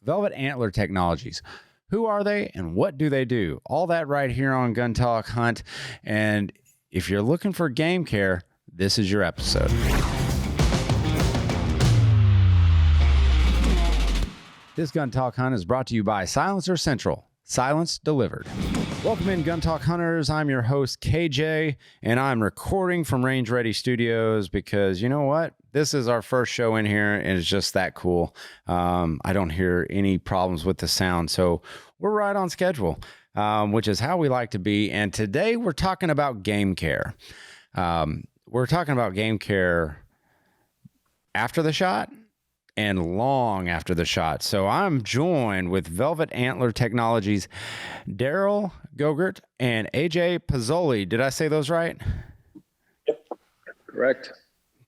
Velvet Antler Technologies. Who are they and what do they do? All that right here on Gun Talk Hunt. And if you're looking for game care, this is your episode. This Gun Talk Hunt is brought to you by Silencer Central. Silence delivered. Welcome in, Gun Talk Hunters. I'm your host, KJ, and I'm recording from Range Ready Studios because you know what? This is our first show in here, and it's just that cool. I don't hear any problems with the sound, so we're right on schedule, which is how we like to be. And today we're talking about game care. We're talking about game care after the shot and long after the shot. So I'm joined with Velvet Antler Technologies, Darrell, Gogert, and AJ Pozzuoli. Did I say those right? Yep, correct.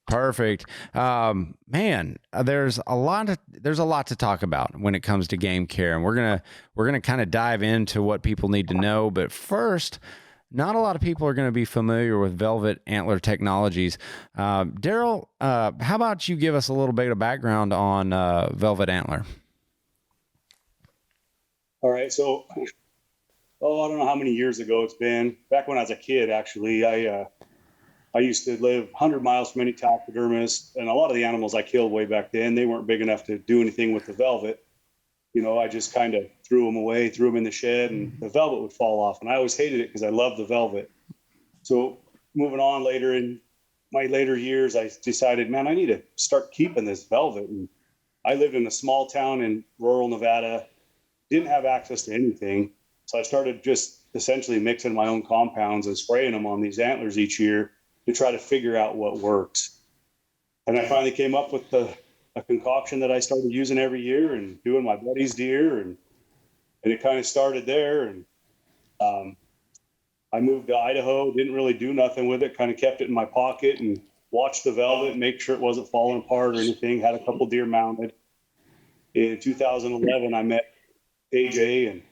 Perfect. Man, there's a lot to talk about when it comes to game care, and we're gonna kind of dive into what people need to know. But first, not a lot of people are going to be familiar with Velvet Antler Technologies. Darrell, how about you give us a little bit of background on Velvet Antler? All right. So, I don't know how many years ago it's been. Back when I was a kid, actually, I used to live 100 miles from any taxidermist, and a lot of the animals I killed way back then, they weren't big enough to do anything with the velvet. You know, I just kind of threw them away, threw them in the shed, and the velvet would fall off. And I always hated it because I loved the velvet. So moving on later in my later years, I decided, man, I need to start keeping this velvet. And I lived in a small town in rural Nevada, didn't have access to anything. So I started just essentially mixing my own compounds and spraying them on these antlers each year to try to figure out what works. And I finally came up with a concoction that I started using every year and doing my buddy's deer. And it kind of started there. And I moved to Idaho, didn't really do nothing with it, kind of kept it in my pocket and watched the velvet, make sure it wasn't falling apart or anything, had a couple deer mounted. In 2011, I met AJ and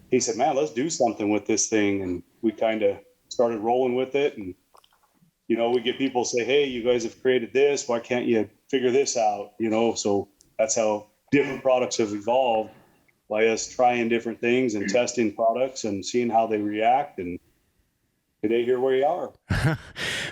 he said, man, let's do something with this thing. And we kind of started rolling with it. And, you know, we get people say, hey, you guys have created this. Why can't you figure this out? You know, so that's how different products have evolved by us trying different things and testing products and seeing how they react. And today, here we are.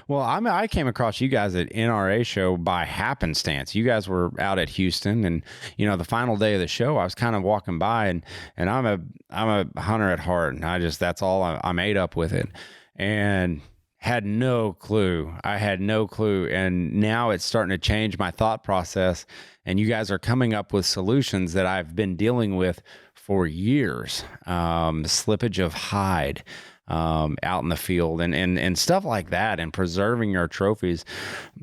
Well, I came across you guys at NRA show by happenstance. You guys were out at Houston, and you know the final day of the show, I was kind of walking by, and I'm a hunter at heart, and that's all I'm ate up with it, and had no clue. I had no clue, and now it's starting to change my thought process. And you guys are coming up with solutions that I've been dealing with for years. The slippage of hide out in the field and stuff like that, and preserving our trophies.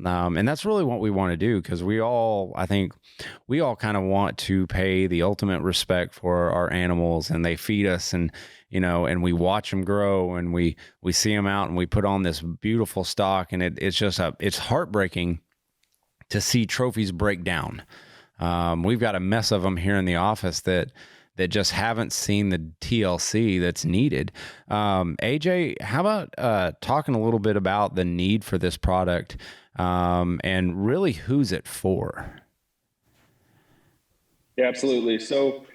And that's really what we want to do, because I think we all kind of want to pay the ultimate respect for our animals, and they feed us, and you know, and we watch them grow, and we see them out, and we put on this beautiful stock, and it's heartbreaking to see trophies break down. We've got a mess of them here in the office that just haven't seen the TLC that's needed. AJ, how about talking a little bit about the need for this product, and really who's it for? Yeah, absolutely. So,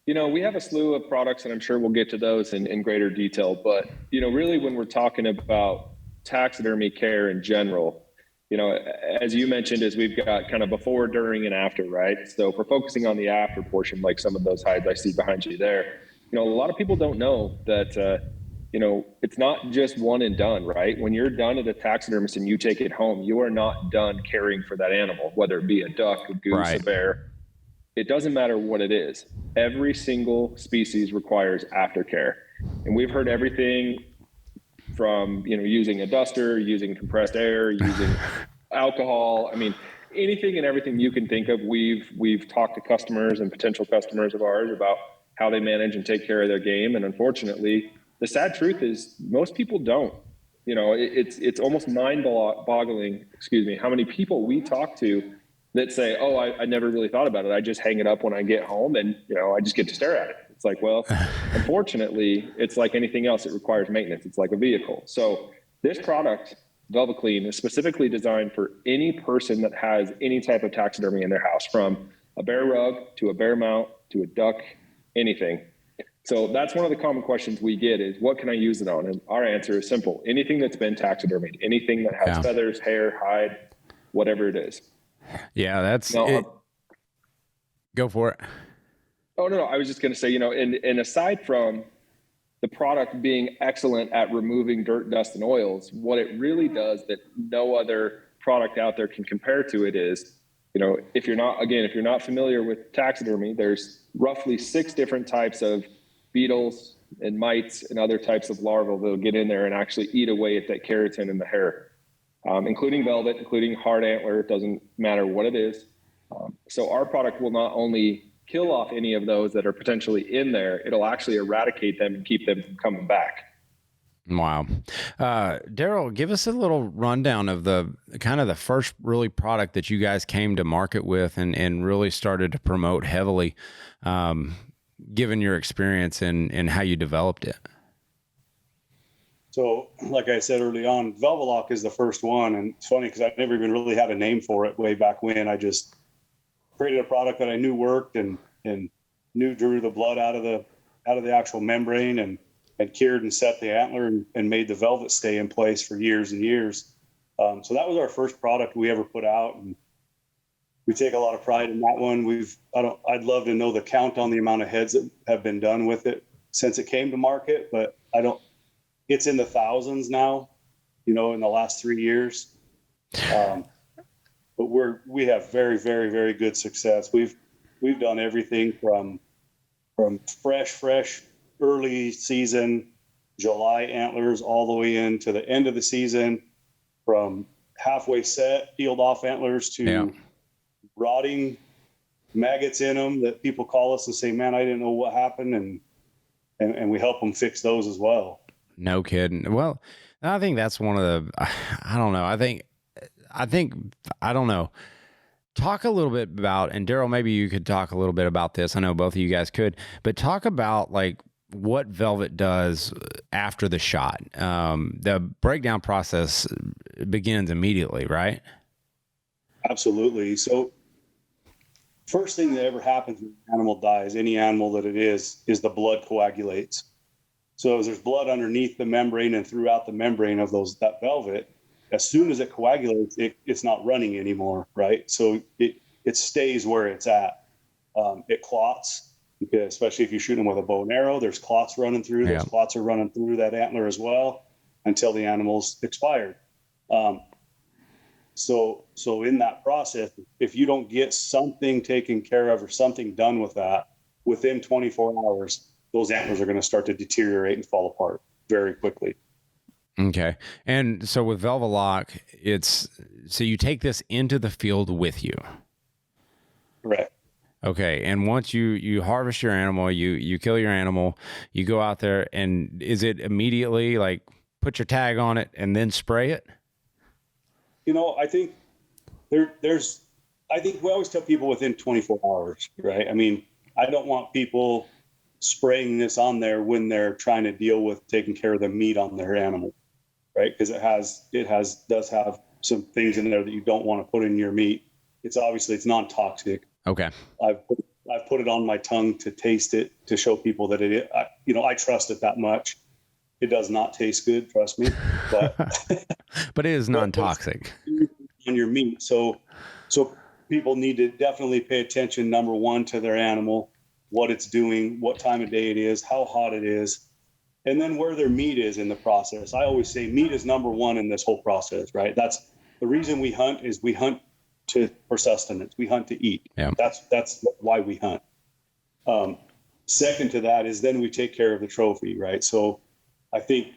you know, we have a slew of products, and I'm sure we'll get to those in greater detail. But, you know, really when we're talking about taxidermy care in general, you know, as you mentioned, is we've got kind of before, during, and after, right? So if we're focusing on the after portion, like some of those hides I see behind you there, you know, a lot of people don't know that, you know, it's not just one and done, right? When you're done at a taxidermist and you take it home, you are not done caring for that animal, whether it be a duck, a goose, right, a bear. It doesn't matter what it is. Every single species requires aftercare. And we've heard everything from, you know, using a duster, using compressed air, using alcohol. I mean, anything and everything you can think of. We've talked to customers and potential customers of ours about how they manage and take care of their game. And unfortunately, the sad truth is most people don't. You know, it's almost mind-boggling, how many people we talk to that say, oh, I never really thought about it. I just hang it up when I get home and, you know, I just get to stare at it. It's like, well, unfortunately, it's like anything else. It requires maintenance. It's like a vehicle. So this product, Velvet Clean, is specifically designed for any person that has any type of taxidermy in their house, from a bear rug to a bear mount to a duck, anything. So that's one of the common questions we get is, what can I use it on? And our answer is simple. Anything that's been taxidermied, anything that has feathers, hair, hide, whatever it is. Yeah, that's it. Go for it. Oh, no. I was just going to say, and aside from the product being excellent at removing dirt, dust, and oils, what it really does that no other product out there can compare to it is, if you're not familiar with taxidermy, there's roughly 6 different types of beetles and mites and other types of larvae that'll get in there and actually eat away at that keratin in the hair, including velvet, including hard antler. It doesn't matter what it is. So our product will not only kill off any of those that are potentially in there, it'll actually eradicate them and keep them from coming back. Wow. Darrell, give us a little rundown of the kind of the first really product that you guys came to market with and really started to promote heavily, given your experience and how you developed it. So like I said early on, Velvet is the first one. And it's funny because I never even really had a name for it way back when. I just created a product that I knew worked and knew drew the blood out of the actual membrane and cured and set the antler and made the velvet stay in place for years and years. So that was our first product we ever put out, and we take a lot of pride in that one. I'd love to know the count on the amount of heads that have been done with it since it came to market, but it's in the thousands now, in the last 3 years. But we have very, very, very good success. We've done everything from fresh early season July antlers all the way into the end of the season, from halfway set peeled off antlers to rotting maggots in them that people call us and say, man, I didn't know what happened. And we help them fix those as well. No kidding. Well, I think that's one of the, I don't know. Talk a little bit about, and Darrell, maybe you could talk a little bit about this. I know both of you guys could, but talk about like what Velvet does after the shot. The breakdown process begins immediately, right? Absolutely. So first thing that ever happens when an animal dies, any animal that it is the blood coagulates. So as there's blood underneath the membrane and throughout the membrane of that velvet, as soon as it coagulates, it's not running anymore, right? So it stays where it's at. It clots, because especially if you shoot them with a bow and arrow, there's clots running through. Those clots are running through that antler as well until the animal's expired. So in that process, if you don't get something taken care of or something done with that within 24 hours, those antlers are going to start to deteriorate and fall apart very quickly. Okay. And so with Velvet, so you take this into the field with you. Correct. Okay. And once you harvest your animal, you kill your animal, you go out there, and is it immediately like put your tag on it and then spray it? I think I think we always tell people within 24 hours, right? I mean, I don't want people spraying this on there when they're trying to deal with taking care of the meat on their animal, right? Because it does have some things in there that you don't want to put in your meat. It's non-toxic. Okay. I've put it on my tongue to taste it, to show people that I trust it that much. It does not taste good, trust me, but but it is non-toxic on your meat. So people need to definitely pay attention, number one, to their animal, what it's doing, what time of day it is, how hot it is, and then where their meat is in the process. I always say meat is number one in this whole process, right? That's the reason we hunt, is we hunt for sustenance. We hunt to eat. Yeah. That's why we hunt. Second to that is then we take care of the trophy, right? So I think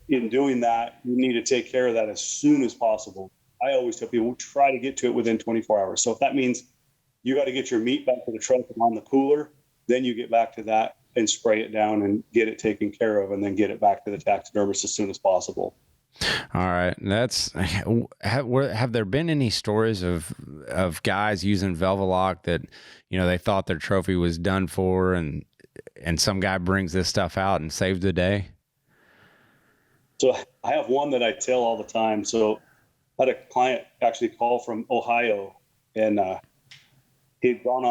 in doing that, you need to take care of that as soon as possible. I always tell people, try to get to it within 24 hours. So if that means you got to get your meat back to the truck and on the cooler, then you get back to that and spray it down and get it taken care of, and then get it back to the taxidermist as soon as possible. All right. Have there been any stories of guys using Velvet that, they thought their trophy was done for, and some guy brings this stuff out and saves the day? So I have one that I tell all the time. So I had a client actually call from Ohio, and he had gone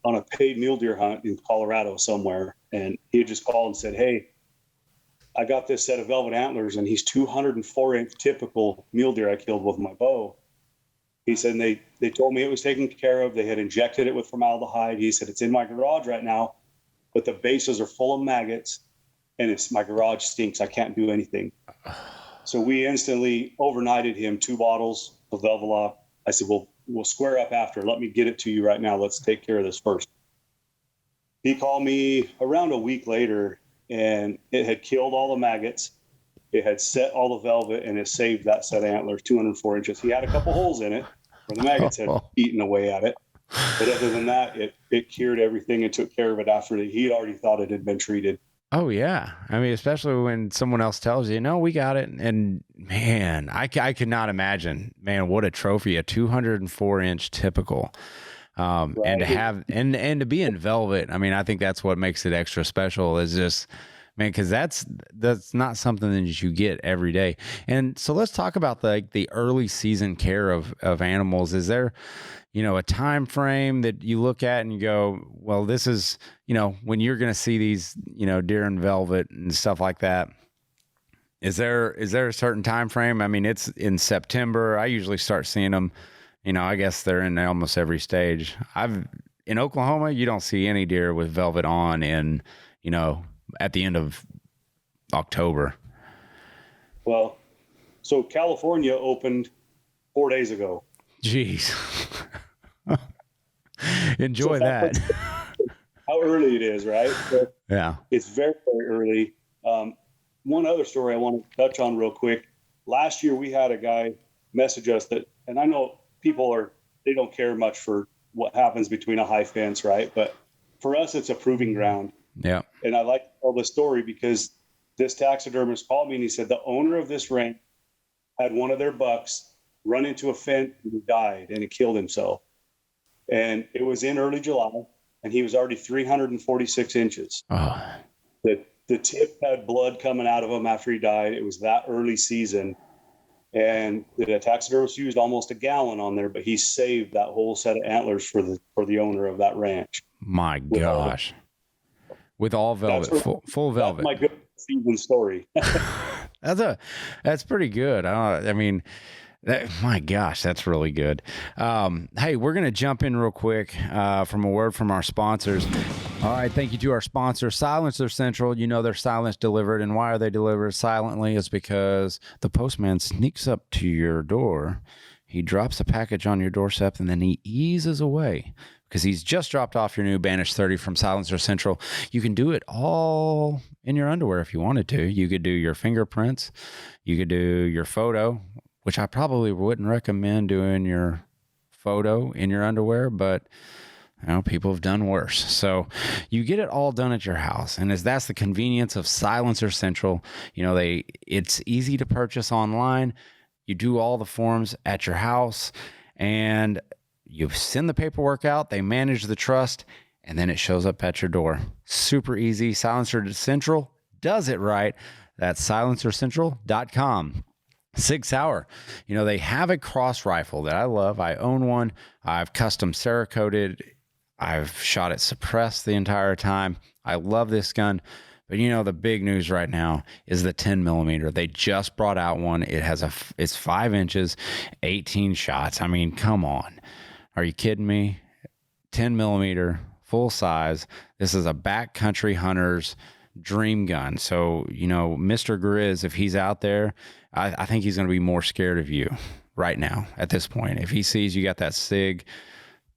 on a paid mule deer hunt in Colorado somewhere, and he had just called and said, "Hey, I got this set of velvet antlers, and he's 204-inch typical mule deer I killed with my bow." He said, and they told me it was taken care of. They had injected it with formaldehyde. He said, "It's in my garage right now, but the bases are full of maggots, and my garage stinks. I can't do anything." So we instantly overnighted him 2 bottles of Velvalock. I said, "Well, we'll square up after. Let me get it to you right now. Let's take care of this first." He called me around a week later, and it had killed all the maggots. It had set all the velvet, and it saved that set of antlers, 204 inches. He had a couple holes in it where the maggots had eaten away at it. But other than that, it cured everything and took care of it after he already thought it had been treated. Oh yeah. I mean, especially when someone else tells you, "No, we got it." And man, I could not imagine, man, what a trophy, a 204-inch typical. Right. And to have, and to be in velvet. I mean, I think that's what makes it extra special is just, man, cause that's not something that you get every day. And so let's talk about the early season care of animals. Is there, a time frame that you look at and you go, well, this is, when you're going to see these, deer in velvet and stuff like that. Is there a certain time frame? I mean, it's in September. I usually start seeing them, I guess they're in almost every stage. In Oklahoma, you don't see any deer with velvet on in, at the end of October. Well, so California opened 4 days ago. Jeez. Enjoy that. How early it is, right? So yeah. It's very, very early. One other story I want to touch on real quick. Last year, we had a guy message us and I know they don't care much for what happens between a high fence, right? But for us, it's a proving ground. Yeah. And I like to tell the story because this taxidermist called me and he said the owner of this ranch had one of their bucks run into a fence and he died and he killed himself. And it was in early July and he was already 346 inches. Oh. The tip had blood coming out of him after he died. It was that early season. And the taxidermist used almost a gallon on there, but he saved that whole set of antlers for the owner of that ranch. My gosh. With all velvet, full velvet. That's my good season story. That's pretty good. I mean, my gosh, that's really good. Hey, we're going to jump in real quick from a word from our sponsors. All right, thank you to our sponsor, Silencer Central. They're silence delivered, and why are they delivered silently? Is because the postman sneaks up to your door, he drops a package on your doorstep, and then he eases away because he's just dropped off your new Banish 30 from Silencer Central. You can do it all in your underwear if you wanted to. You could do your fingerprints, you could do your photo, which I probably wouldn't recommend doing your photo in your underwear, but people have done worse. So you get it all done at your house. And that's the convenience of Silencer Central. It's easy to purchase online. You do all the forms at your house and you send the paperwork out. They manage the trust and then it shows up at your door. Super easy. Silencer Central does it right. That's silencercentral.com. SIG Sauer. They have a cross rifle that I love. I own one. I've custom Cerakoted. I've shot it suppressed the entire time. I love this gun. But the big news right now is the 10 millimeter. They just brought out one. It's 5 inches, 18 shots. I mean, come on. Are you kidding me? 10 millimeter, full size. This is a backcountry hunter's dream gun. So, Mr. Grizz, if he's out there, I think he's going to be more scared of you right now at this point. If he sees you got that SIG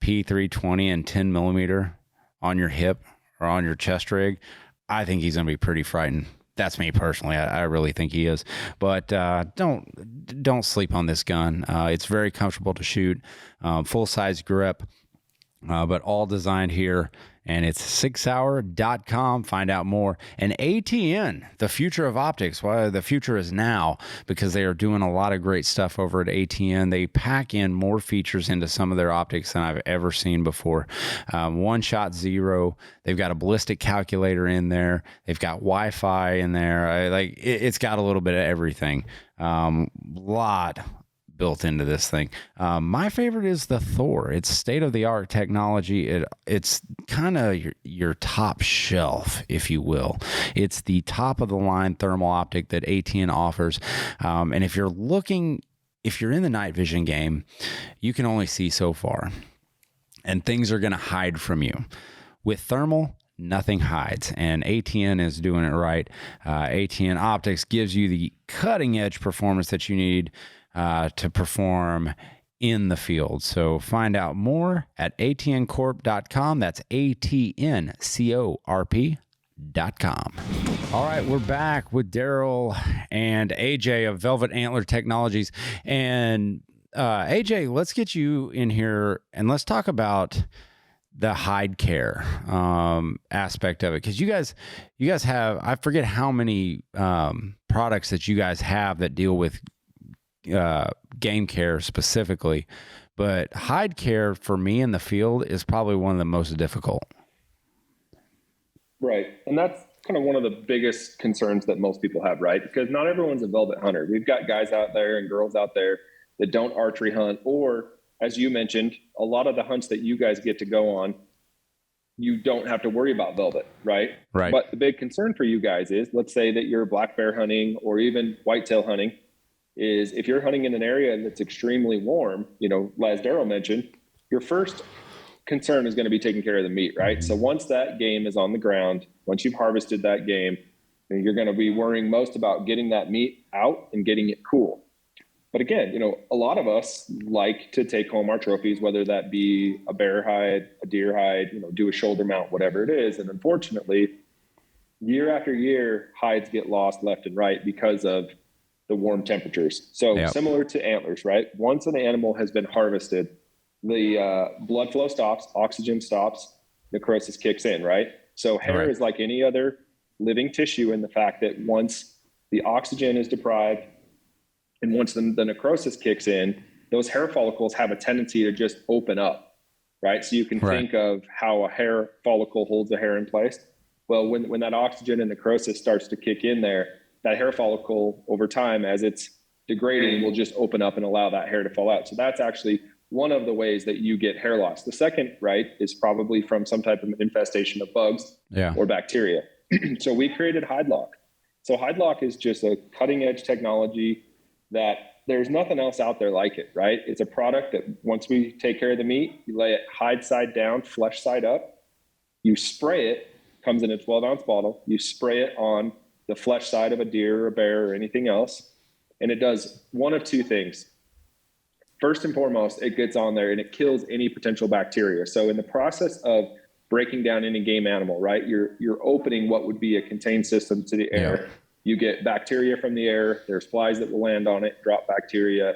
P320 and 10 millimeter on your hip or on your chest rig, I think he's going to be pretty frightened. That's me personally. I really think he is. But don't sleep on this gun. It's very comfortable to shoot, full size grip, but all designed here. And it's sigsauer.com. Find out more. And ATN, the future of optics. Well, the future is now because they are doing a lot of great stuff over at ATN. They pack in more features into some of their optics than I've ever seen before. One shot zero. They've got a ballistic calculator in there. They've got Wi-Fi in there. It's got a little bit of everything. built into this thing. My favorite is the Thor. It's state-of-the-art technology. It's kind of your top shelf, if you will. It's the top-of-the-line thermal optic that ATN offers. And if you're in the night vision game, you can only see so far. And things are going to hide from you. With thermal, nothing hides, and ATN is doing it right. ATN Optics gives you the cutting-edge performance that you need to perform in the field. So find out more at atncorp.com. That's atncorp.com. All right, we're back with Darrell and AJ of Velvet Antler Technologies. And AJ, let's get you in here and let's talk about the hide care aspect of it, because you guys have, I forget how many products that you guys have that deal with game care specifically, but hide care for me in the field is probably one of the most difficult. Right. And that's kind of one of the biggest concerns that most people have, right? Because not everyone's a velvet hunter. We've got guys out there and girls out there that don't archery hunt, or as you mentioned, a lot of the hunts that you guys get to go on, you don't have to worry about velvet, right? Right. But the big concern for you guys is, let's say that you're black bear hunting or even whitetail hunting, is if you're hunting in an area that's extremely warm, as Darrell mentioned, your first concern is going to be taking care of the meat, right? So once that game is on the ground, once you've harvested that game, you're going to be worrying most about getting that meat out and getting it cool. But again, a lot of us like to take home our trophies, whether that be a bear hide, a deer hide, do a shoulder mount, whatever it is. And unfortunately, year after year, hides get lost left and right because of the warm temperatures. So Similar to antlers, right? Once an animal has been harvested, the blood flow stops, oxygen stops, necrosis kicks in, right? So hair is like any other living tissue in the fact that once the oxygen is deprived and once the necrosis kicks in, those hair follicles have a tendency to just open up, right? So you can think of how a hair follicle holds a hair in place. Well, when that oxygen and necrosis starts to kick in there, that hair follicle over time, as it's degrading, will just open up and allow that hair to fall out. So that's actually one of the ways that you get hair loss. The second, is probably from some type of infestation of bugs or bacteria. So we created Hide Lock. So Hide Lock is just a cutting edge technology that there's nothing else out there like it, right? It's a product that once we take care of the meat, you lay it hide side down, flesh side up, you spray it, comes in a 12-ounce bottle, you spray it on the flesh side of a deer or a bear or anything else. And it does one of two things. First and foremost, it gets on there and it kills any potential bacteria. So in the process of breaking down any game animal, right, you're opening what would be a contained system to the air. Yeah. You get bacteria from the air. There's flies that will land on it, drop bacteria,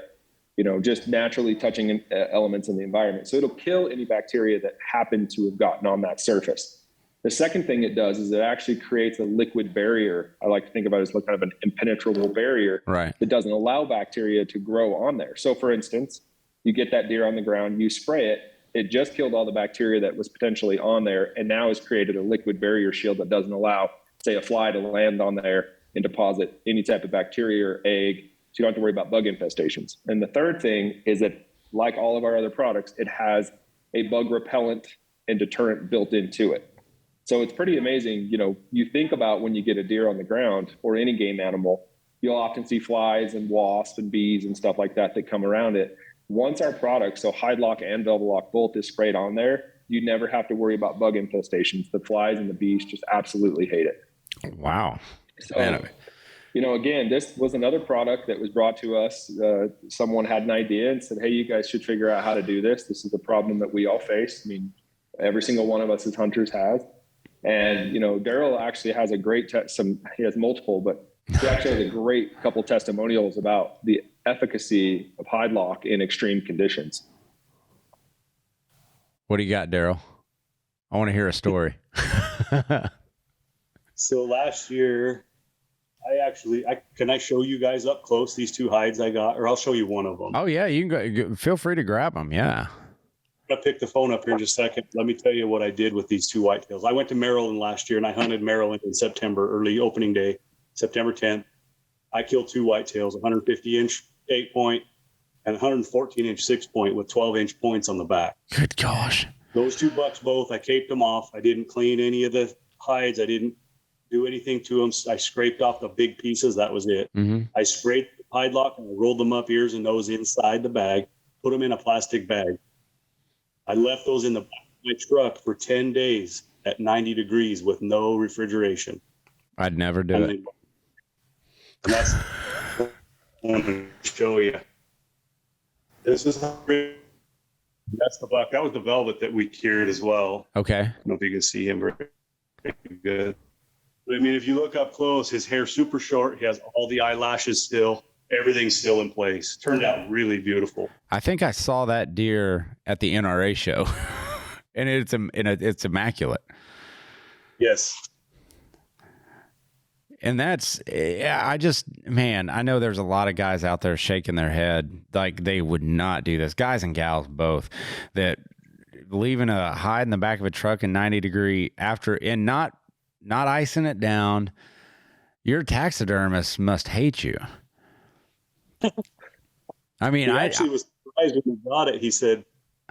just naturally touching elements in the environment. So it'll kill any bacteria that happen to have gotten on that surface. The second thing it does is it actually creates a liquid barrier. I like to think about it as kind of an impenetrable barrier that doesn't allow bacteria to grow on there. So for instance, you get that deer on the ground, you spray it, it just killed all the bacteria that was potentially on there, and now has created a liquid barrier shield that doesn't allow, say, a fly to land on there and deposit any type of bacteria or egg, so you don't have to worry about bug infestations. And the third thing is that, like all of our other products, it has a bug repellent and deterrent built into it. So it's pretty amazing. You think about when you get a deer on the ground or any game animal, you'll often see flies and wasps and bees and stuff like that come around it. Once our product, so Hide Lock and Velvet Lock both, is sprayed on there, you never have to worry about bug infestations. The flies and the bees just absolutely hate it. Wow. So, again, this was another product that was brought to us. Someone had an idea and said, hey, you guys should figure out how to do this. This is a problem that we all face. I mean, every single one of us as hunters has. And, Darrell actually has a great, he has multiple, but he actually has a great couple testimonials about the efficacy of Hide Lock in extreme conditions. What do you got, Darrell? I want to hear a story. So last year, can I show you guys up close these two hides I got, or I'll show you one of them. Oh yeah, you can go. Feel free to grab them. Yeah. I'm gonna pick the phone up here in just a second. Let me tell you what I did with these two whitetails. I went to Maryland last year and I hunted Maryland in September, early opening day, September 10th. I killed two whitetails, 150-inch 8-point and 114-inch 6-point with 12-inch points on the back. Good gosh. Those 2 bucks both, I caped them off. I didn't clean any of the hides. I didn't do anything to them. I scraped off the big pieces. That was it. Mm-hmm. I sprayed the hide lock and I rolled them up ears and nose inside the bag, put them in a plastic bag. I left those in the back of my truck for 10 days at 90 degrees with no refrigeration. I'd never do it. And that's what I want to show you. This is that's the buck. That was the Velvet that we cured as well. Okay. I don't know if you can see him very good. But I mean, if you look up close, his hair's super short. He has all the eyelashes still. Everything's still in place. Turned out really beautiful. I think I saw that deer at the NRA show, and it's immaculate. Yes. And that's, I know there's a lot of guys out there shaking their head like they would not do this. Guys and gals both, that leaving a hide in the back of a truck in 90 degree after and not icing it down. Your taxidermist must hate you. I mean, he actually was surprised when he got it. He said,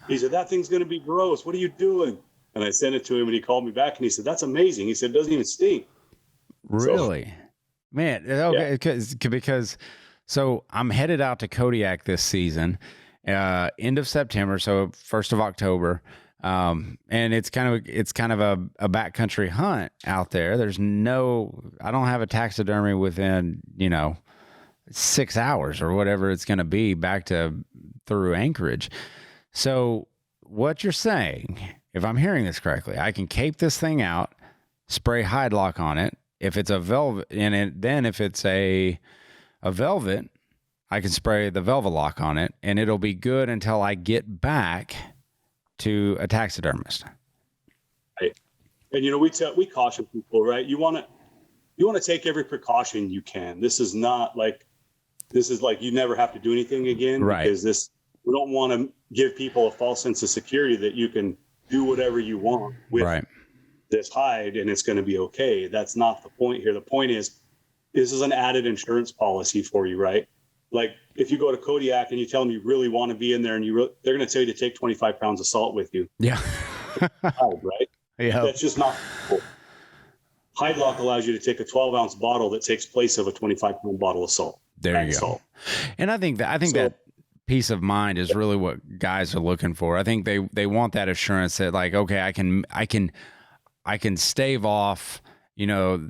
that thing's going to be gross. What are you doing? And I sent it to him and he called me back and he said, that's amazing. He said, it doesn't even stink. Really? Man, okay, yeah. Because so I'm headed out to Kodiak this season, end of September, so 1st of October. And it's kind of a backcountry hunt out there. I don't have a taxidermy within, 6 hours or whatever it's going to be back through Anchorage. So what you're saying, if I'm hearing this correctly, I can cape this thing out, spray hide lock on it. If it's a velvet, then if it's a velvet, I can spray the velvet lock on it, and it'll be good until I get back to a taxidermist. Right. And we caution people, right? You want to take every precaution you can. This is like you never have to do anything again, right? Because we don't want to give people a false sense of security that you can do whatever you want with this hide and it's going to be okay. That's not the point here. The point is, this is an added insurance policy for you, right? Like if you go to Kodiak and you tell them you really want to be in there and they're going to tell you to take 25 pounds of salt with you. Yeah. Hide, right? Yeah. That's just not cool. Hide lock allows you to take a 12-ounce bottle that takes place of a 25-pound bottle of salt. There you go. Salt. And I think that peace of mind is really what guys are looking for. I think they want that assurance that, like, okay, I can stave off, the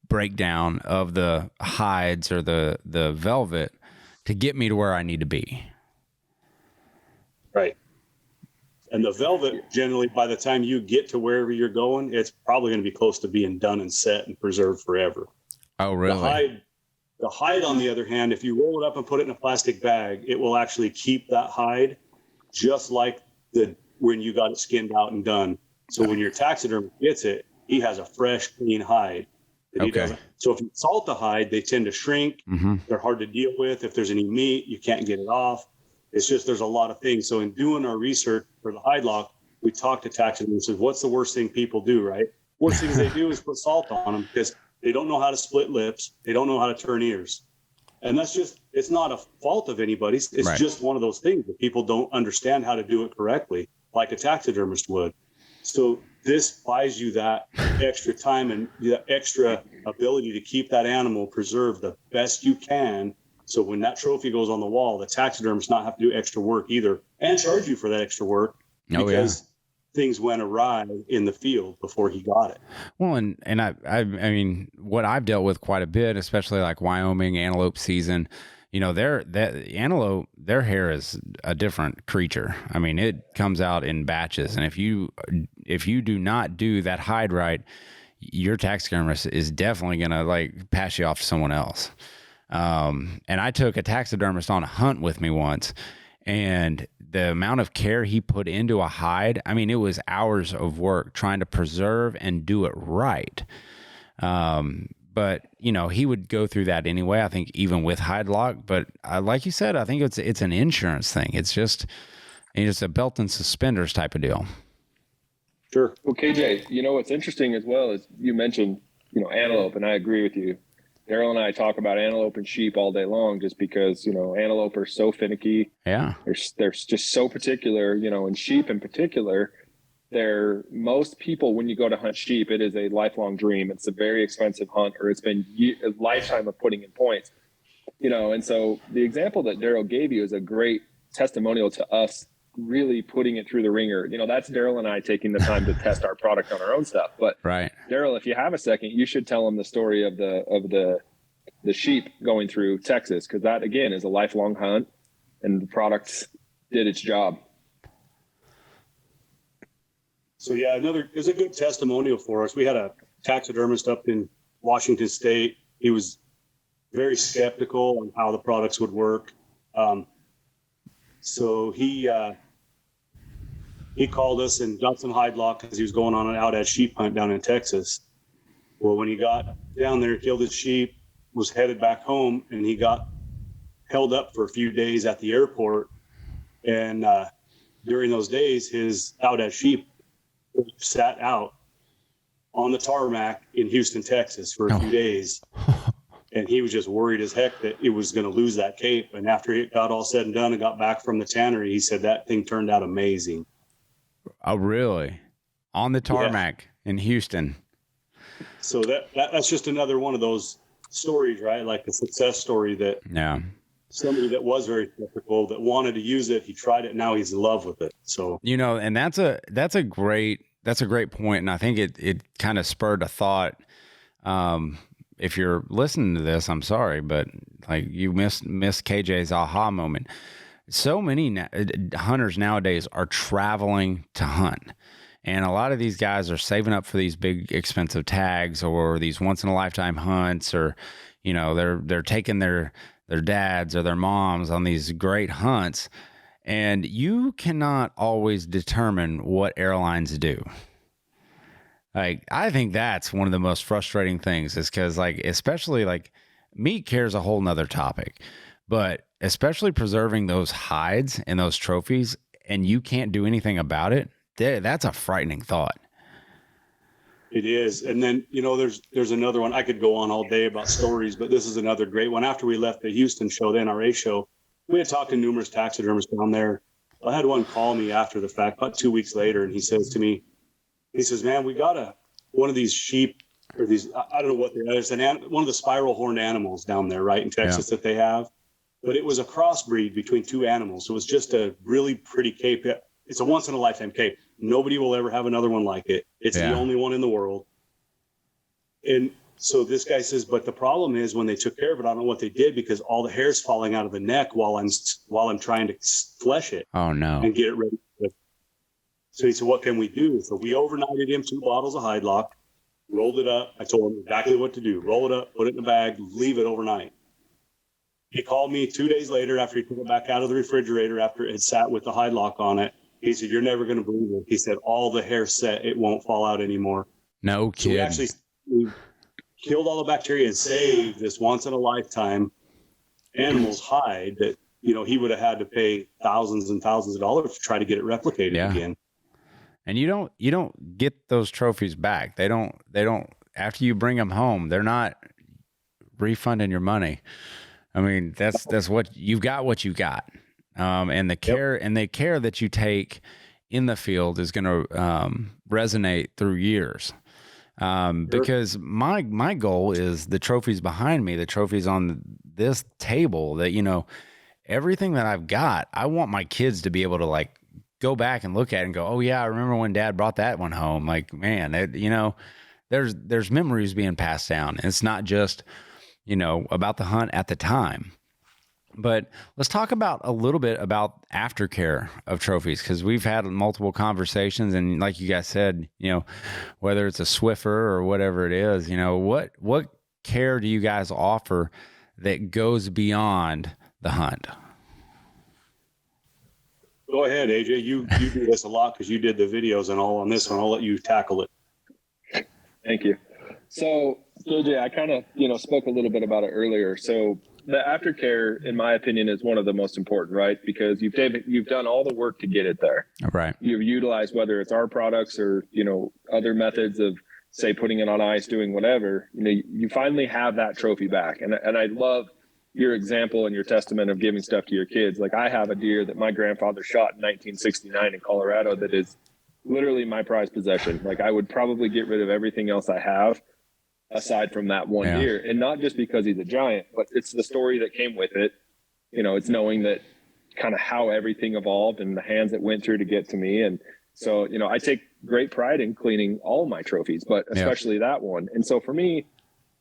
breakdown of the hides or the velvet to get me to where I need to be. Right. And the velvet, generally, by the time you get to wherever you're going, it's probably going to be close to being done and set and preserved forever. Oh, really? The hide, on the other hand, if you roll it up and put it in a plastic bag, it will actually keep that hide just like when you got it skinned out and done. So when your taxidermist gets it, he has a fresh, clean hide. Okay. So if you salt the hide, they tend to shrink. Mm-hmm. They're hard to deal with. If there's any meat, you can't get it off. It's just there's a lot of things. So in doing our research for the hide lock, we talked to taxidermists. What's the worst thing people do, right? Worst things they do is put salt on them because they don't know how to split lips. They don't know how to turn ears. And it's not a fault of anybody's. It's just one of those things that people don't understand how to do it correctly, like a taxidermist would. So this buys you that extra time and the extra ability to keep that animal preserved the best you can. So when that trophy goes on the wall, the taxidermist not have to do extra work either and charge you for that extra work because things went awry in the field before he got it. Well, and I mean, what I've dealt with quite a bit, especially like Wyoming antelope season, antelope, their hair is a different creature. I mean, it comes out in batches. And if you do not do that hide right, your taxidermist is definitely going to pass you off to someone else. And I took a taxidermist on a hunt with me once, and the amount of care he put into a hide, I mean, it was hours of work trying to preserve and do it right. But he would go through that anyway, I think, even with hide lock. But like you said, I think it's an insurance thing. It's just a belt and suspenders type of deal. Sure. Well, KJ, what's interesting as well is you mentioned, antelope, and I agree with you. Darrell and I talk about antelope and sheep all day long, just because, antelope are so finicky. Yeah. They're just so particular, and sheep in particular, most people, when you go to hunt sheep, it is a lifelong dream. It's a very expensive hunt, or it's been a lifetime of putting in points, and so the example that Darrell gave you is a great testimonial to us really putting it through the ringer. That's Darrell and I taking the time to test our product on our own stuff. But right. Darrell, if you have a second, you should tell them the story of the sheep going through Texas, because that again is a lifelong hunt, and the product did its job. So yeah, it was a good testimonial for us. We had a taxidermist up in Washington State. He was very skeptical on how the products would work. So he called us and got some hide lock because he was going on an out at sheep hunt down in Texas. Well, when he got down there, killed his sheep, was headed back home, and he got held up for a few days at the airport. And during those days, his out at sheep sat out on the tarmac in Houston, Texas for a few days. And he was just worried as heck that it was going to lose that cape. And after it got all said and done and got back from the tannery, he said that thing turned out amazing. Oh, really? On the tarmac in Houston. So that's just another one of those stories, right? Like a success story that somebody that was very skeptical, that wanted to use it, he tried it, now he's in love with it. So and that's a great point, and I think it kind of spurred a thought. If you're listening to this, I'm sorry, but like you missed KJ's aha moment. So many hunters nowadays are traveling to hunt. And a lot of these guys are saving up for these big expensive tags or these once in a lifetime hunts, or, they're taking their dads or their moms on these great hunts. And you cannot always determine what airlines do. Like, I think that's one of the most frustrating things, is because, like, especially like meat care is a whole nother topic, but especially preserving those hides and those trophies, and you can't do anything about it. That's a frightening thought. It is. And then, there's another one. I could go on all day about stories, but this is another great one. After we left the Houston show, the NRA show, we had talked to numerous taxidermists down there. I had one call me after the fact, about 2 weeks later, and he says to me, man, we got one of these sheep, or these, I don't know what they are. It's one of the spiral horned animals down there, right, in Texas that they have. But it was a crossbreed between two animals. So it was just a really pretty cape. It's a once in a lifetime cape. Nobody will ever have another one like it. It's the only one in the world. And so this guy says, but the problem is when they took care of it, I don't know what they did, because all the hair's falling out of the neck while I'm trying to flesh it. Oh no. And get it ready. So he said, what can we do? So we overnighted him 2 bottles of hide lock, rolled it up. I told him exactly what to do. Roll it up, put it in a bag, leave it overnight. He called me 2 days later after he took it back out of the refrigerator after it had sat with the hide lock on it. He said, you're never going to believe it. He said, all the hair set, it won't fall out anymore. No kidding. So we killed all the bacteria and saved this once in a lifetime animal's hide that, he would have had to pay thousands and thousands of dollars to try to get it replicated again. And you don't get those trophies back. They don't, after you bring them home, they're not refunding your money. I mean, that's what you've got, and the care that you take in the field is going to resonate through years. Because my goal is the trophies behind me, the trophies on this table, that, everything that I've got, I want my kids to be able to like go back and look at it and go, oh yeah, I remember when Dad brought that one home. Like, man, there's memories being passed down. And it's not just, about the hunt at the time. But let's talk about a little bit about aftercare of trophies, because we've had multiple conversations, and like you guys said, whether it's a Swiffer or whatever it is, what care do you guys offer that goes beyond the hunt? Go ahead, AJ. You do this a lot because you did the videos and all on this one. I'll let you tackle it. Thank you. So, JJ, I kind of, spoke a little bit about it earlier. So the aftercare, in my opinion, is one of the most important, right? Because you've done all the work to get it there. Right. You've utilized, whether it's our products or, other methods of say putting it on ice, doing whatever, you finally have that trophy back. And I love your example and your testament of giving stuff to your kids. Like, I have a deer that my grandfather shot in 1969 in Colorado that is literally my prized possession. Like, I would probably get rid of everything else I have aside from that one deer. And not just because he's a giant, but it's the story that came with it. It's knowing that kind of how everything evolved and the hands that went through to get to me. And so, I take great pride in cleaning all my trophies, but especially that one. And so for me,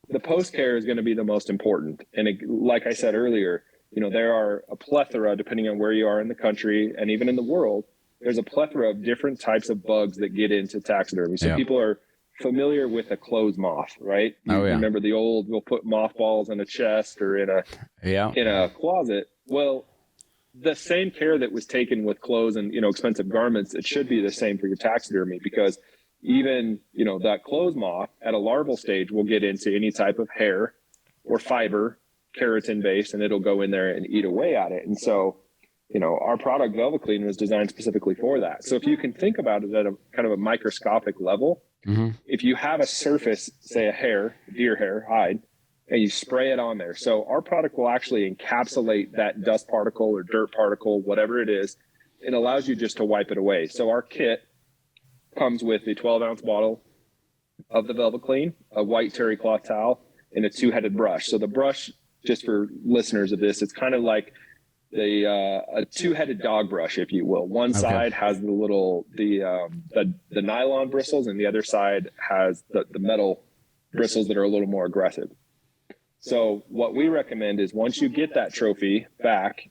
the post care is going to be the most important. And like I said earlier, there are a plethora, depending on where you are in the country and even in the world, there's a plethora of different types of bugs that get into taxidermy. So people are familiar with a clothes moth, right? You remember the old, we'll put mothballs in a chest or in a closet. Well, the same care that was taken with clothes and, expensive garments, it should be the same for your taxidermy, because even, that clothes moth at a larval stage will get into any type of hair or fiber, keratin based, and it'll go in there and eat away at it. And so, our product Velvet Clean was designed specifically for that. So if you can think about it at a kind of a microscopic level, if you have a surface, say a hair, deer hair, hide, and you spray it on there. So our product will actually encapsulate that dust particle or dirt particle, whatever it is. It allows you just to wipe it away. So our kit comes with a 12-ounce bottle of the Velvet Clean, a white terry cloth towel, and a 2-headed brush. So the brush, just for listeners of this, it's kind of like a 2-headed dog brush, if you will. One side has the nylon bristles, and the other side has the metal bristles that are a little more aggressive. So what we recommend is, once you get that trophy back,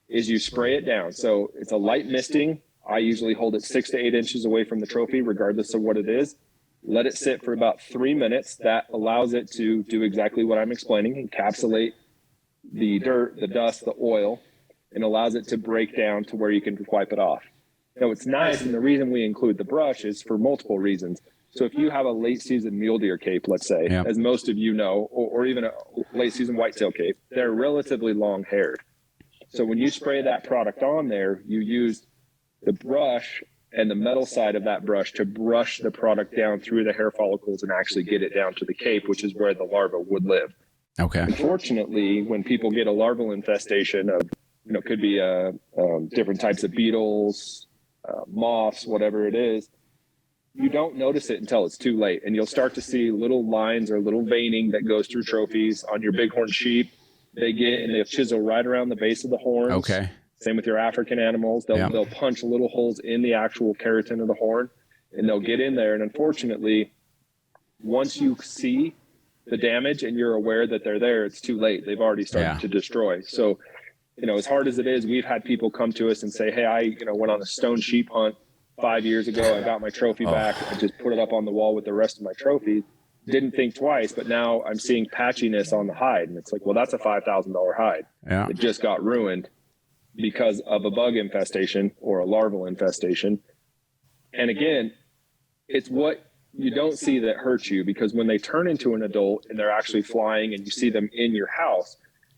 is you spray it down. So it's a light misting. I usually hold it 6 to 8 inches away from the trophy, regardless of what it is. Let it sit for about 3 minutes. That allows it to do exactly what I'm explaining, encapsulate the dirt, the dust, the oil, and allows it to break down to where you can wipe it off. Now, it's nice, and the reason we include the brush is for multiple reasons. So if you have a late season mule deer cape, let's say, as most of you know, or even a late season whitetail cape, they're relatively long haired. So when you spray that product on there, you use the brush and the metal side of that brush to brush the product down through the hair follicles and actually get it down to the cape, which is where the larva would live. Okay. Unfortunately, when people get a larval infestation of, could be different types of beetles, moths, whatever it is, you don't notice it until it's too late. And you'll start to see little lines or little veining that goes through trophies on your bighorn sheep. They'll chisel right around the base of the horns. Okay. Same with your African animals. They'll punch little holes in the actual keratin of the horn, and they'll get in there. And unfortunately, once you see the damage and you're aware that they're there, it's too late. They've already started to destroy. So, as hard as it is, we've had people come to us and say, hey, I went on a stone sheep hunt 5 years ago. I got my trophy back. I just put it up on the wall with the rest of my trophies. Didn't think twice, but now I'm seeing patchiness on the hide. And it's like, well, that's a $5,000 hide. Yeah. It just got ruined because of a bug infestation or a larval infestation. And again, it's what you don't see that hurts you, because when they turn into an adult and they're actually flying and you see them in your house,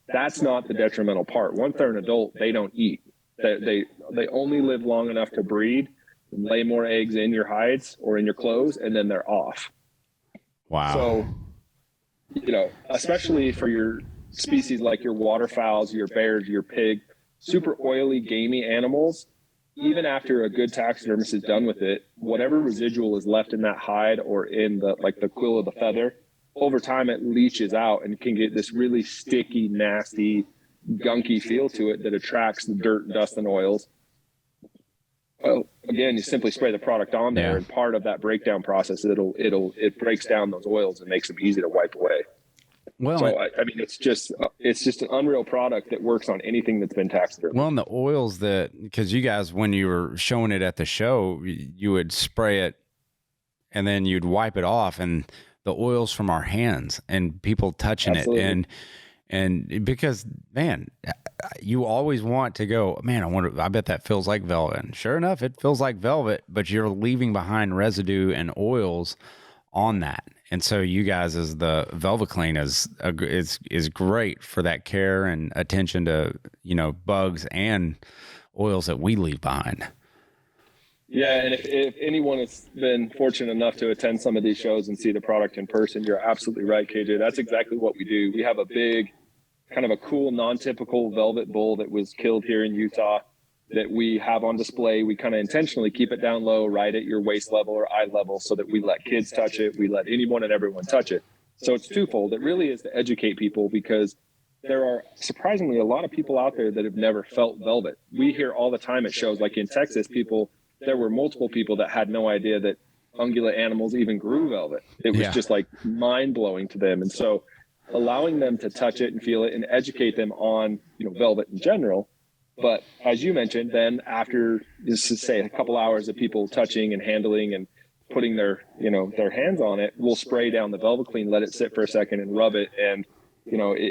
that's not the detrimental part. Once they're an adult, they don't eat. They only live long enough to breed, lay more eggs in your hides or in your clothes, and then they're off. Wow. So, especially for your species like your waterfowls, your bears, your pig, super oily, gamey animals, even after a good taxidermist is done with it, whatever residual is left in that hide or in the quill of the feather, over time it leaches out and can get this really sticky, nasty, gunky feel to it that attracts the dirt, dust, and oils. Well, again, you simply spray the product on there, and part of that breakdown process, it breaks down those oils and makes them easy to wipe away. Well, so I mean, it's just an unreal product that works on anything that's been taxidermed. Well, and the oils because you guys, when you were showing it at the show, you would spray it and then you'd wipe it off, and the oils from our hands and people touching Absolutely. It and because, man, you always want to go, man, I bet that feels like velvet. And sure enough, it feels like velvet, but you're leaving behind residue and oils on that. And so you guys, as the Velvet Clean is great for that care and attention to, bugs and oils that we leave behind. Yeah, and if anyone has been fortunate enough to attend some of these shows and see the product in person, you're absolutely right, KJ. That's exactly what we do. We have a big, kind of a cool, non-typical velvet bull that was killed here in Utah that we have on display. We kind of intentionally keep it down low, right at your waist level or eye level, so that we let kids touch it. We let anyone and everyone touch it. So it's twofold. It really is to educate people, because there are surprisingly a lot of people out there that have never felt velvet. We hear all the time at shows, like in Texas, there were multiple people that had no idea that ungulate animals even grew velvet. It was just like mind blowing to them. And so allowing them to touch it and feel it and educate them on, velvet in general. But as you mentioned, then after, just to say, a couple hours of people touching and handling and putting their hands on it, we'll spray down the Velvet Clean, let it sit for a second and rub it. And,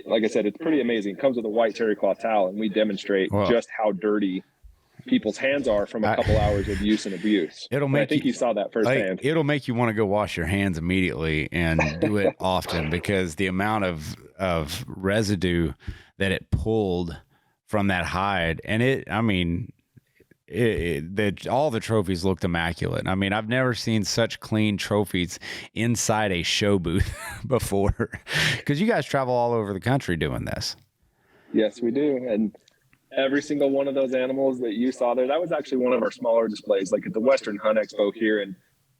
like I said, it's pretty amazing. It comes with a white terry cloth towel, and we demonstrate just how dirty people's hands are from a couple hours of use and abuse. I think you saw that firsthand. It'll make you want to go wash your hands immediately and do it often, because the amount of residue that it pulled from that hide, and all the trophies looked immaculate. I mean, I've never seen such clean trophies inside a show booth before, because you guys travel all over the country doing this. Yes, we do. And every single one of those animals that you saw there, that was actually one of our smaller displays. Like at the Western Hunt Expo here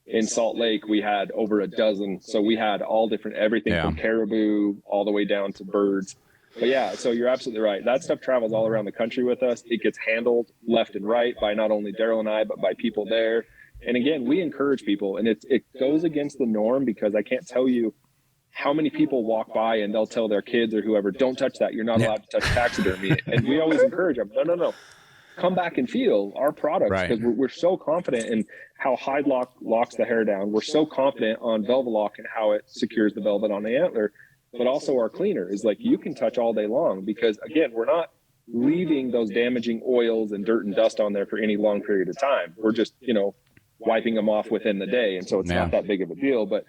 in Salt Lake, we had over a dozen. So we had all different, everything from caribou all the way down to birds. But yeah, so you're absolutely right. That stuff travels all around the country with us. It gets handled left and right by not only Darrell and I, but by people there. And again, we encourage people, and it goes against the norm, because I can't tell you how many people walk by and they'll tell their kids or whoever, don't touch that. You're not allowed to touch taxidermy. And we always encourage them, no. Come back and feel our products, because we're so confident in how Hide Lock locks the hair down. We're so confident on Velvet Lock and how it secures the velvet on the antler. But also our cleaner is like, you can touch all day long, because again, we're not leaving those damaging oils and dirt and dust on there for any long period of time. We're just, wiping them off within the day. And so it's not that big of a deal. But,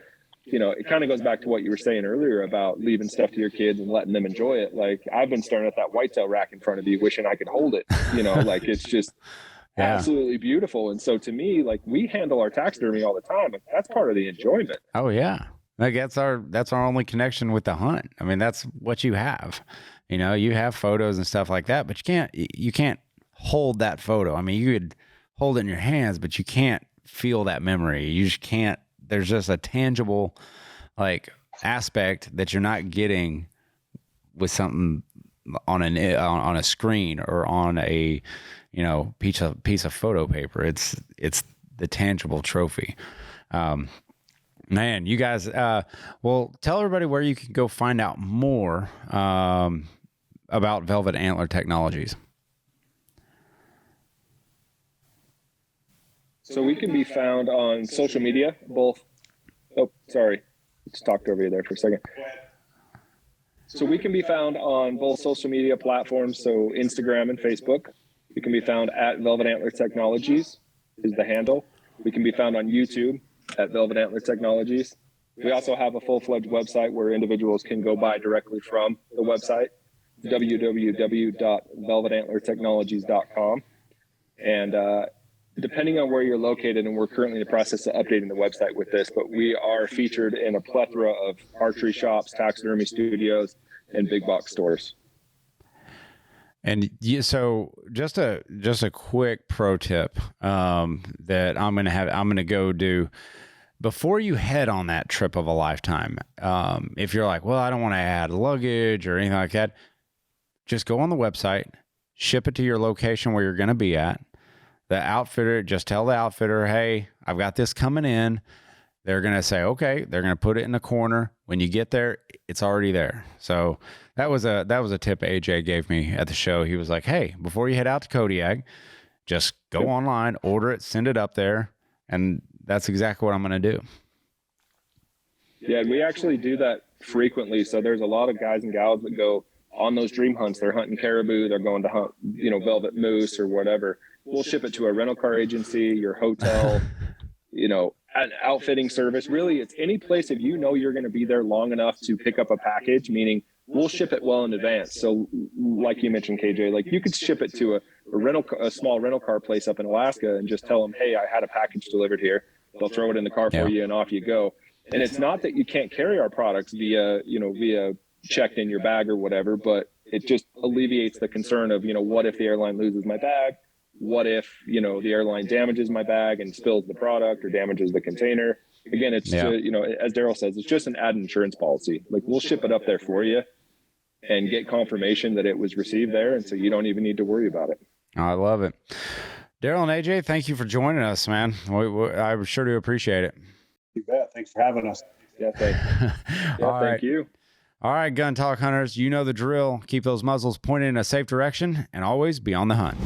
it kind of goes back to what you were saying earlier about leaving stuff to your kids and letting them enjoy it. Like, I've been staring at that whitetail rack in front of you, wishing I could hold it, like it's just absolutely beautiful. And so to me, like, we handle our taxidermy all the time. Like, that's part of the enjoyment. Oh yeah. Like that's our only connection with the hunt. I mean, that's what you have. You have photos and stuff like that, but you can't hold that photo. I mean, you could hold it in your hands, but you can't feel that memory. You just can't. There's just a tangible aspect that you're not getting with something on a screen or on a piece of photo paper. It's the tangible trophy. Man, you guys, well, tell everybody where you can go find out more about Velvet Antler Technologies. So we can be found on social media, just talked over you there for a second. So we can be found on both social media platforms, so Instagram and Facebook. We can be found at Velvet Antler Technologies is the handle. We can be found on YouTube at Velvet Antler Technologies. We also have a full-fledged website where individuals can go buy directly from the website, www.velvetantlertechnologies.com. And depending on where you're located, and we're currently in the process of updating the website with this, but we are featured in a plethora of archery shops, taxidermy studios, and big box stores. And so just a quick pro tip that I'm going to go do before you head on that trip of a lifetime. If you're like, well, I don't want to add luggage or anything like that, just go on the website, ship it to your location where you're going to be at. The outfitter, just tell the outfitter, hey, I've got this coming in. They're going to say, okay, they're going to put it in the corner. When you get there, it's already there. So that was a tip AJ gave me at the show. He was like, hey, before you head out to Kodiak, just go online, order it, send it up there. And that's exactly what I'm going to do. Yeah, we actually do that frequently. So there's a lot of guys and gals that go on those dream hunts. They're hunting caribou. They're going to hunt, velvet moose or whatever. We'll ship it to a rental car agency, your hotel, an outfitting service. Really, it's any place if you're going to be there long enough to pick up a package, meaning we'll ship it well in advance. So like you mentioned, KJ, like you could ship it to a small rental car place up in Alaska and just tell them, hey, I had a package delivered here. They'll throw it in the car for you and off you go. And it's not that you can't carry our products via checked in your bag or whatever, but it just alleviates the concern of, what if the airline loses my bag? What if, the airline damages my bag and spills the product or damages the container? Again, it's, as Darrell says, it's just an added insurance policy. Like we'll ship it up there for you and get confirmation that it was received there. And so you don't even need to worry about it. I love it. Darrell and AJ, thank you for joining us, man. I sure do appreciate it. You bet. Thanks for having us. Yeah, thank you. All right, gun talk hunters, you know the drill. Keep those muzzles pointed in a safe direction and always be on the hunt.